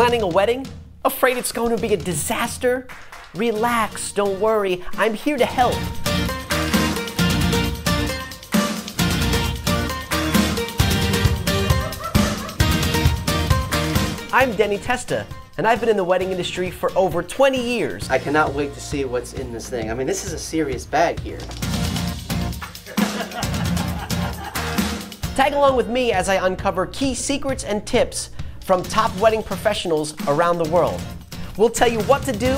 Planning a wedding? Afraid it's going to be a disaster? Relax, don't worry, I'm here to help. I'm Denny Testa, and I've been in the wedding industry for over 20 years. I cannot wait to see what's in this thing. I mean, this is a serious bag here. Tag along with me as I uncover key secrets and tips from top wedding professionals around the world. We'll tell you what to do,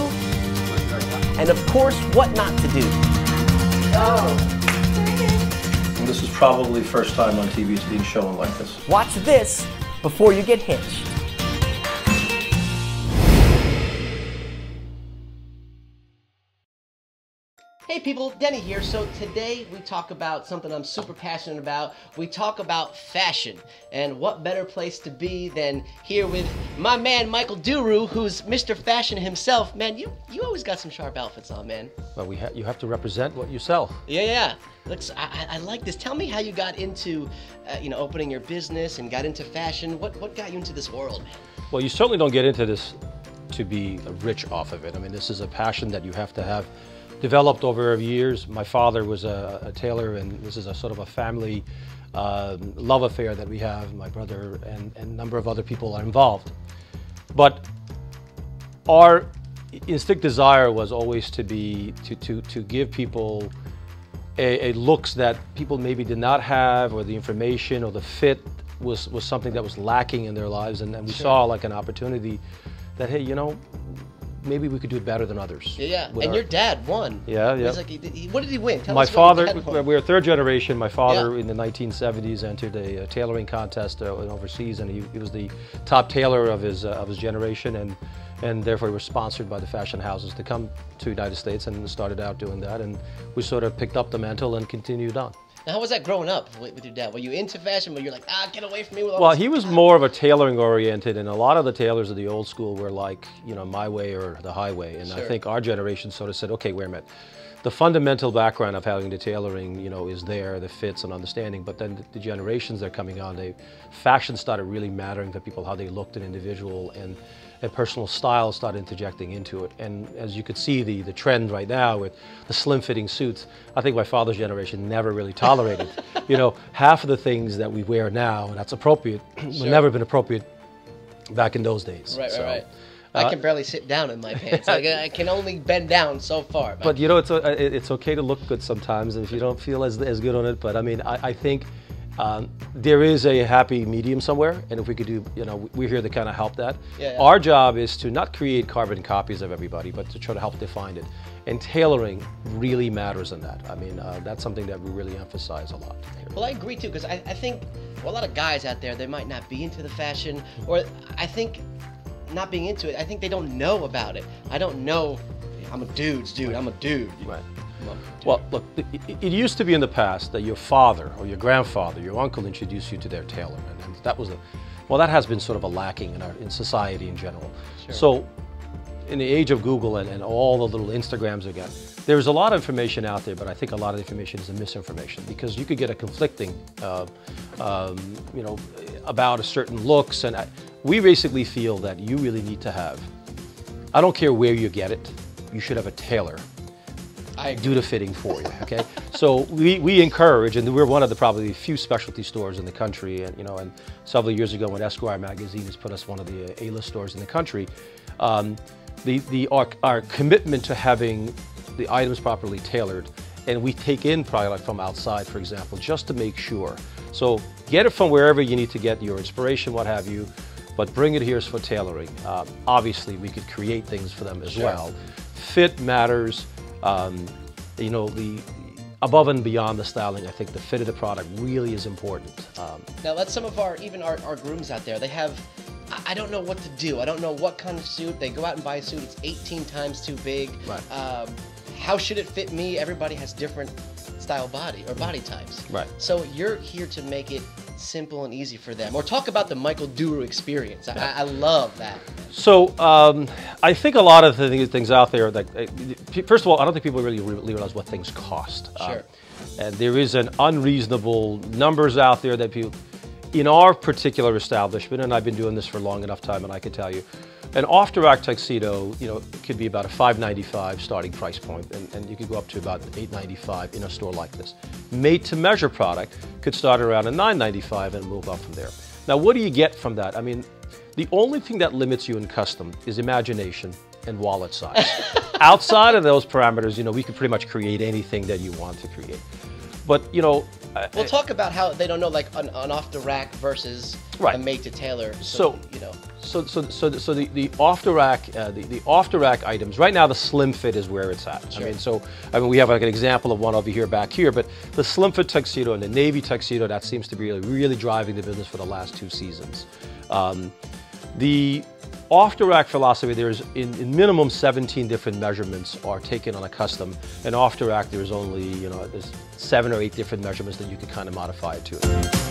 and of course, what not to do. Oh. This is probably the first time on TV it's being shown like this. Watch this before you get hitched. Hey people, Denny here. So today we talk about something I'm super passionate about. We talk about fashion, and what better place to be than here with my man Michael Duru, who's Mr. Fashion himself. Man, you always got some sharp outfits on, man. Well, you have to represent what you sell. Yeah. Looks, I like this. Tell me how you got into, opening your business and got into fashion. What got you into this world, man? Well, you certainly don't get into this to be rich off of it. I mean, this is a passion that you have to have developed over years. My father was a tailor, and this is a sort of a family love affair that we have. My brother and a number of other people are involved. But our instinct desire was always to give people a looks that people maybe did not have, or the information or the fit was something that was lacking in their lives, and we saw like an opportunity that, hey, maybe we could do it better than others. Yeah. And your dad won. Yeah. Like, what did he win? My father, we're third generation. My father in the 1970s entered a tailoring contest overseas, and he was the top tailor of his generation, and therefore he was sponsored by the fashion houses to come to the United States, and started out doing that, and we sort of picked up the mantle and continued on. Now, how was that growing up with your dad? Were you into fashion? Were you like, get away from me with all Well, this? he was more of a tailoring oriented, and a lot of the tailors of the old school were like, my way or the highway. And I think our generation sort of said, okay, wait a minute. The fundamental background of having the tailoring, is there, the fits and understanding, but then the generations that are coming on, fashion started really mattering to people, how they looked an individual, and personal style started interjecting into it. And as you could see, the trend right now with the slim-fitting suits, I think my father's generation never really tolerated. Half of the things that we wear now, that's appropriate, would never have been appropriate back in those days. Right. I can barely sit down in my pants. Like, I can only bend down so far. But it's okay to look good sometimes if you don't feel as good on it. But I mean, I think there is a happy medium somewhere, and if we could do, we're here to kind of help that. Our job is to not create carbon copies of everybody, but to try to help define it. And tailoring really matters in that. I mean, that's something that we really emphasize a lot. Well, I agree too, because I think a lot of guys out there, they might not be into the fashion, or I think not being into it, I think they don't know about it. I don't know, I'm a dude's dude, I'm a dude. Right. Well, look, it used to be in the past that your father or your grandfather, your uncle introduced you to their tailor, and that was that has been sort of a lacking in society in general. So, in the age of Google and all the little Instagrams again, there's a lot of information out there, but I think a lot of information is misinformation, because you could get a conflicting, about a certain looks, and we basically feel that you really need to have, I don't care where you get it, you should have a tailor do the fitting for you, okay? So we encourage, and we're one of the probably few specialty stores in the country, and several years ago when Esquire magazine has put us one of the A-list stores in the country, our commitment to having the items properly tailored, and we take in product from outside, for example, just to make sure. So get it from wherever you need to get your inspiration, what have you, but bring it here for tailoring. Obviously, we could create things for them as well. Fit matters. The above and beyond the styling, I think the fit of the product really is important. Now, that's some of our grooms out there. They have, I don't know what to do. I don't know what kind of suit. They go out and buy a suit, it's 18 times too big. Right. How should it fit me? Everybody has different style body or body types. Right. So you're here to make it simple and easy for them. Or talk about the Michael Duru experience. I love that. So I think a lot of the things out there, first of all, I don't think people really realize what things cost. Sure. And there is an unreasonable numbers out there that people, in our particular establishment, and I've been doing this for long enough time, and I can tell you, an off-the-rack tuxedo, you know, could be about a $5.95 starting price point, and you could go up to about $8.95 in a store like this. Made-to-measure product could start around a $9.95 and move up from there. Now, what do you get from that? I mean, the only thing that limits you in custom is imagination and wallet size. Outside of those parameters, you know, we could pretty much create anything that you want to create. But, you know, we'll talk about how they don't know, like an off-the-rack versus right. a made-to-tailor. So you know. So the off-the-rack items right now, the slim fit is where it's at. Sure. I mean we have like an example of one over here back here, but the slim fit tuxedo and the navy tuxedo, that seems to be really driving the business for the last 2 seasons. The off-the-rack philosophy, there's in minimum 17 different measurements are taken on a custom, and off-the-rack there's only, you know, there's 7 or 8 different measurements that you can kind of modify it to.